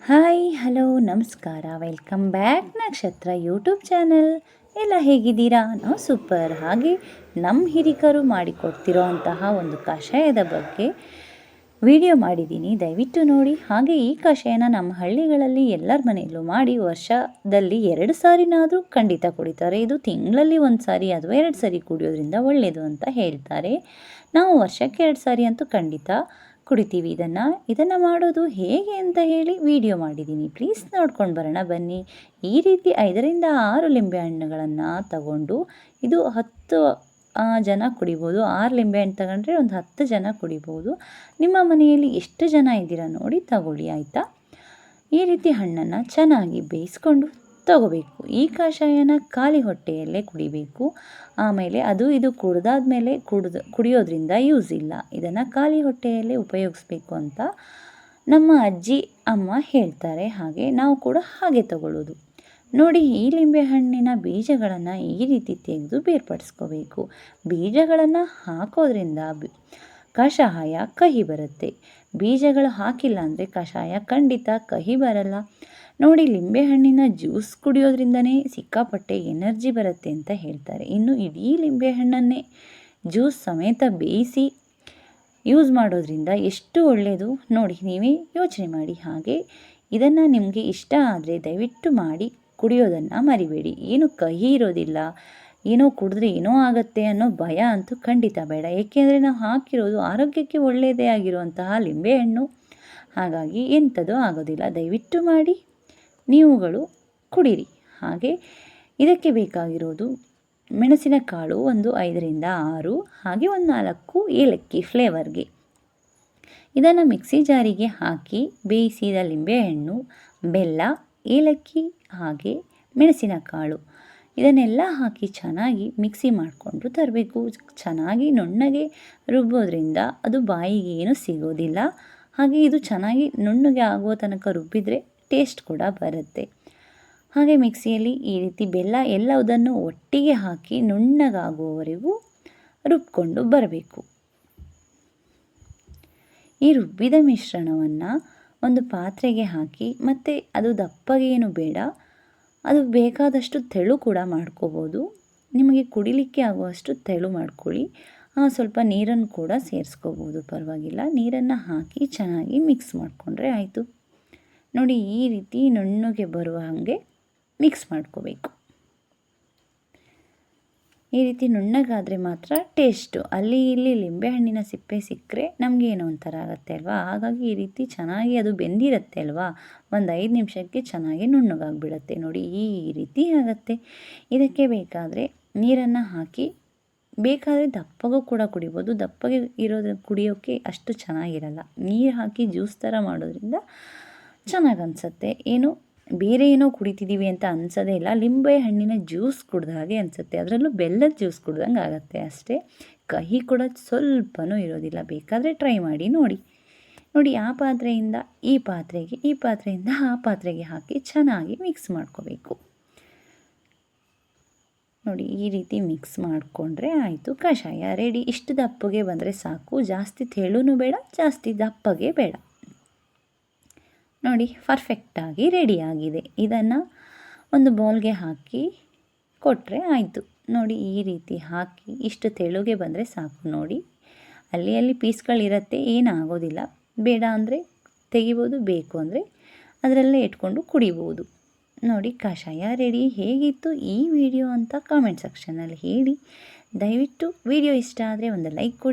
Hi hello ನಮಸ್ಕಾರ, welcome back ನಕ್ಷತ್ರ YouTube channel. ಎಲ್ಲ ಹೇಗಿದ್ದೀರಾ? ನಾವು ಸೂಪರ್. ಹಾಗೆ ನಮ್ಮ ಹಿರಿಕರು ಮಾಡಿಕೊಡ್ತಿರೋ ಅಂತಹ ಒಂದು ಕಷಾಯದ ಬಗ್ಗೆ ವಿಡಿಯೋ ಮಾಡಿದ್ದೀನಿ, ದಯವಿಟ್ಟು ನೋಡಿ. ಹಾಗೆ ಈ ಕಷಾಯನ ನಮ್ಮ ಹಳ್ಳಿಗಳಲ್ಲಿ ಎಲ್ಲರ ಮನೆಯಲ್ಲೂ ಮಾಡಿ ವರ್ಷದಲ್ಲಿ 2 ಸಾರಿನಾದರೂ ಖಂಡಿತ ಕುಡಿತಾರೆ. ಇದು ತಿಂಗಳಲ್ಲಿ 1 ಸಾರಿ ಅಥವಾ 2 ಸಾರಿ ಕುಡಿಯೋದ್ರಿಂದ ಒಳ್ಳೆಯದು ಅಂತ ಹೇಳ್ತಾರೆ. ನಾವು ವರ್ಷಕ್ಕೆ 2 ಸಾರಿ ಅಂತೂ ಖಂಡಿತ ಕುಡಿತೀವಿ. ಇದನ್ನು ಮಾಡೋದು ಹೇಗೆ ಅಂತ ಹೇಳಿ ವಿಡಿಯೋ ಮಾಡಿದ್ದೀನಿ, ಪ್ಲೀಸ್ ನೋಡ್ಕೊಂಡು ಬರೋಣ ಬನ್ನಿ. ಈ ರೀತಿ 5ರಿಂದ 6 ಲಿಂಬೆಹಣ್ಣುಗಳನ್ನು ತಗೊಂಡು, ಇದು 10 ಜನ ಕುಡಿಬೋದು. 6 ಲಿಂಬೆಹಣ್ಣು ತಗೊಂಡ್ರೆ ಒಂದು 10 ಜನ ಕುಡಿಬೋದು. ನಿಮ್ಮ ಮನೆಯಲ್ಲಿ ಎಷ್ಟು ಜನ ಇದ್ದೀರಾ ನೋಡಿ ತಗೊಳ್ಳಿ, ಆಯಿತಾ. ಈ ರೀತಿ ಹಣ್ಣನ್ನು ಚೆನ್ನಾಗಿ ಬೇಯಿಸ್ಕೊಂಡು ತಗೋಬೇಕು. ಈ ಕಷಾಯನ ಖಾಲಿ ಹೊಟ್ಟೆಯಲ್ಲೇ ಕುಡಿಬೇಕು. ಆಮೇಲೆ ಇದು ಕುಡಿದಾದ್ಮೇಲೆ ಕುಡಿಯೋದ್ರಿಂದ ಯೂಸ್ ಇಲ್ಲ. ಇದನ್ನು ಖಾಲಿ ಹೊಟ್ಟೆಯಲ್ಲೇ ಉಪಯೋಗಿಸ್ಬೇಕು ಅಂತ ನಮ್ಮ ಅಜ್ಜಿ ಅಮ್ಮ ಹೇಳ್ತಾರೆ. ಹಾಗೆ ನಾವು ಕೂಡ ಹಾಗೆ ತಗೊಳ್ಳೋದು. ನೋಡಿ, ಈ ಲಿಂಬೆಹಣ್ಣಿನ ಬೀಜಗಳನ್ನು ಈ ರೀತಿ ತೆಗೆದು ಬೇರ್ಪಡಿಸ್ಕೋಬೇಕು. ಬೀಜಗಳನ್ನು ಹಾಕೋದ್ರಿಂದ ಕಷಾಯ ಕಹಿ ಬರುತ್ತೆ. ಬೀಜಗಳು ಹಾಕಿಲ್ಲ ಅಂದರೆ ಕಷಾಯ ಖಂಡಿತ ಕಹಿ ಬರಲ್ಲ. ನೋಡಿ, ಲಿಂಬೆಹಣ್ಣಿನ ಜ್ಯೂಸ್ ಕುಡಿಯೋದ್ರಿಂದನೇ ಸಿಕ್ಕಾಪಟ್ಟೆ ಎನರ್ಜಿ ಬರುತ್ತೆ ಅಂತ ಹೇಳ್ತಾರೆ. ಇನ್ನು ಇಡೀ ಲಿಂಬೆಹಣ್ಣನ್ನೇ ಜ್ಯೂಸ್ ಸಮೇತ ಬೇಯಿಸಿ ಯೂಸ್ ಮಾಡೋದ್ರಿಂದ ಎಷ್ಟು ಒಳ್ಳೆಯದು ನೋಡಿ, ನೀವೇ ಯೋಚನೆ ಮಾಡಿ. ಹಾಗೆ ಇದನ್ನು ನಿಮಗೆ ಇಷ್ಟ ಆದರೆ ದಯವಿಟ್ಟು ಮಾಡಿ ಕುಡಿಯೋದನ್ನು ಮರಿಬೇಡಿ. ಏನು ಕಹಿ ಇರೋದಿಲ್ಲ, ಏನೋ ಕುಡಿದ್ರೆ ಏನೋ ಆಗುತ್ತೆ ಅನ್ನೋ ಭಯ ಅಂತೂ ಖಂಡಿತ ಬೇಡ. ಏಕೆಂದರೆ ನಾವು ಹಾಕಿರೋದು ಆರೋಗ್ಯಕ್ಕೆ ಒಳ್ಳೆಯದೇ ಆಗಿರುವಂತಹ ಲಿಂಬೆಹಣ್ಣು. ಹಾಗಾಗಿ ಎಂಥದೂ ಆಗೋದಿಲ್ಲ. ದಯವಿಟ್ಟು ಮಾಡಿ ನೀವುಗಳು ಕುಡೀರಿ. ಹಾಗೆ ಇದಕ್ಕೆ ಬೇಕಾಗಿರೋದು ಮೆಣಸಿನಕಾಳು ಒಂದು 5ರಿಂದ 6, ಹಾಗೆ ಒಂದು 4 ಏಲಕ್ಕಿ ಫ್ಲೇವರ್ಗೆ. ಇದನ್ನು ಮಿಕ್ಸಿ ಜಾರಿಗೆ ಹಾಕಿ ಬೇಯಿಸಿದ ಲಿಂಬೆಹಣ್ಣು, ಬೆಲ್ಲ, ಏಲಕ್ಕಿ ಹಾಗೆ ಮೆಣಸಿನಕಾಳು ಇದನ್ನೆಲ್ಲ ಹಾಕಿ ಚೆನ್ನಾಗಿ ಮಿಕ್ಸಿ ಮಾಡಿಕೊಂಡು ತರಬೇಕು. ಚೆನ್ನಾಗಿ ನುಣ್ಣಗೆ ರುಬ್ಬೋದ್ರಿಂದ ಅದು ಬಾಯಿಗೆ ಏನೂ ಸಿಗೋದಿಲ್ಲ. ಹಾಗೆ ಇದು ಚೆನ್ನಾಗಿ ನುಣ್ಣಗೆ ಆಗುವ ತನಕ ರುಬ್ಬಿದರೆ ಟೇಸ್ಟ್ ಕೂಡ ಬರುತ್ತೆ. ಹಾಗೆ ಮಿಕ್ಸಿಯಲ್ಲಿ ಈ ರೀತಿ ಬೆಲ್ಲ ಎಲ್ಲದನ್ನು ಒಟ್ಟಿಗೆ ಹಾಕಿ ನುಣ್ಣಗಾಗುವವರೆಗೂ ರುಬ್ಕೊಂಡು ಬರಬೇಕು. ಈ ರುಬ್ಬಿದ ಮಿಶ್ರಣವನ್ನು ಒಂದು ಪಾತ್ರೆಗೆ ಹಾಕಿ, ಮತ್ತು ಅದು ದಪ್ಪಗೇನು ಬೇಡ, ಅದು ಬೇಕಾದಷ್ಟು ತೆಳು ಕೂಡ ಮಾಡ್ಕೋಬೋದು. ನಿಮಗೆ ಕುಡಿಲಿಕ್ಕೆ ಆಗುವಷ್ಟು ತೆಳು ಮಾಡ್ಕೊಳ್ಳಿ. ಸ್ವಲ್ಪ ನೀರನ್ನು ಕೂಡ ಸೇರಿಸ್ಕೋಬೋದು, ಪರವಾಗಿಲ್ಲ. ನೀರನ್ನು ಹಾಕಿ ಚೆನ್ನಾಗಿ ಮಿಕ್ಸ್ ಮಾಡಿಕೊಂಡ್ರೆ ಆಯಿತು. ನೋಡಿ, ಈ ರೀತಿ ನುಣ್ಣಗೆ ಬರುವ ಹಾಗೆ ಮಿಕ್ಸ್ ಮಾಡ್ಕೋಬೇಕು. ಈ ರೀತಿ ನುಣ್ಣಗಾದರೆ ಮಾತ್ರ ಟೇಸ್ಟು. ಅಲ್ಲಿ ಇಲ್ಲಿ ಲಿಂಬೆಹಣ್ಣಿನ ಸಿಪ್ಪೆ ಸಿಕ್ಕರೆ ನಮಗೆ ಏನೋ ಒಂಥರ ಆಗುತ್ತೆ ಅಲ್ವಾ. ಹಾಗಾಗಿ ಈ ರೀತಿ ಚೆನ್ನಾಗಿ ಅದು ಬೆಂದಿರುತ್ತೆ ಅಲ್ವಾ, ಒಂದು 5 ನಿಮಿಷಕ್ಕೆ ಚೆನ್ನಾಗಿ ನುಣ್ಣಗಾಗಿಬಿಡುತ್ತೆ. ನೋಡಿ, ಈ ರೀತಿ ಆಗುತ್ತೆ. ಇದಕ್ಕೆ ಬೇಕಾದರೆ ನೀರನ್ನು ಹಾಕಿ, ಬೇಕಾದರೆ ದಪ್ಪಗೂ ಕೂಡ ಕುಡಿಬೋದು. ದಪ್ಪಗೆ ಇರೋದು ಕುಡಿಯೋಕ್ಕೆ ಅಷ್ಟು ಚೆನ್ನಾಗಿರಲ್ಲ. ನೀರು ಹಾಕಿ ಜ್ಯೂಸ್ ಥರ ಮಾಡೋದ್ರಿಂದ ಚೆನ್ನಾಗಿ ಅನಿಸುತ್ತೆ. ಏನು ಬೇರೆ ಏನೋ ಕುಡಿತಿದ್ದೀವಿ ಅಂತ ಅನಿಸೋದೇ ಇಲ್ಲ. ಲಿಂಬೆ ಹಣ್ಣಿನ ಜ್ಯೂಸ್ ಕುಡ್ದ ಹಾಗೆ ಅನಿಸುತ್ತೆ. ಅದರಲ್ಲೂ ಬೆಲ್ಲದ ಜ್ಯೂಸ್ ಕುಡ್ದಂಗೆ ಆಗುತ್ತೆ ಅಷ್ಟೇ. ಕಹಿ ಕೂಡ ಸ್ವಲ್ಪನೂ ಇರೋದಿಲ್ಲ. ಬೇಕಾದರೆ ಟ್ರೈ ಮಾಡಿ ನೋಡಿ. ನೋಡಿ, ಆ ಪಾತ್ರೆಯಿಂದ ಈ ಪಾತ್ರೆಗೆ, ಈ ಪಾತ್ರೆಯಿಂದ ಆ ಪಾತ್ರೆಗೆ ಹಾಕಿ ಚೆನ್ನಾಗಿ ಮಿಕ್ಸ್ ಮಾಡ್ಕೋಬೇಕು. ನೋಡಿ, ಈ ರೀತಿ ಮಿಕ್ಸ್ ಮಾಡಿಕೊಂಡ್ರೆ ಆಯಿತು, ಕಷಾಯ ರೆಡಿ. ಇಷ್ಟು ದಪ್ಪಗೆ ಬಂದರೆ ಸಾಕು. ಜಾಸ್ತಿ ತೆಳುನೂ ಬೇಡ, ಜಾಸ್ತಿ ದಪ್ಪಗೆ ಬೇಡ. ನೋಡಿ, ಪರ್ಫೆಕ್ಟಾಗಿ ರೆಡಿಯಾಗಿದೆ. ಇದನ್ನು ಒಂದು ಬೌಲ್ಗೆ ಹಾಕಿ ಕೊಟ್ಟರೆ ಆಯಿತು. ನೋಡಿ, ಈ ರೀತಿ ಹಾಕಿ ಇಷ್ಟು ತೆಳುಗೆ ಬಂದರೆ ಸಾಕು. ನೋಡಿ, ಅಲ್ಲಿ ಪೀಸ್ಗಳಿರುತ್ತೆ, ಏನಾಗೋದಿಲ್ಲ. ಬೇಡ ಅಂದರೆ ತೆಗಿಬೋದು, ಬೇಕು ಅಂದರೆ ಅದರಲ್ಲೇ ಇಟ್ಕೊಂಡು ಕುಡಿಬೋದು. ನೋಡಿ, ಕಷಾಯ ರೆಡಿ. ಹೇಗಿತ್ತು ಈ ವಿಡಿಯೋ ಅಂತ ಕಾಮೆಂಟ್ ಸೆಕ್ಷನಲ್ಲಿ ಹೇಳಿ. ದಯವಿಟ್ಟು ವಿಡಿಯೋ ಇಷ್ಟ ಆದರೆ ಒಂದು ಲೈಕ್ ಕೊಡಿ.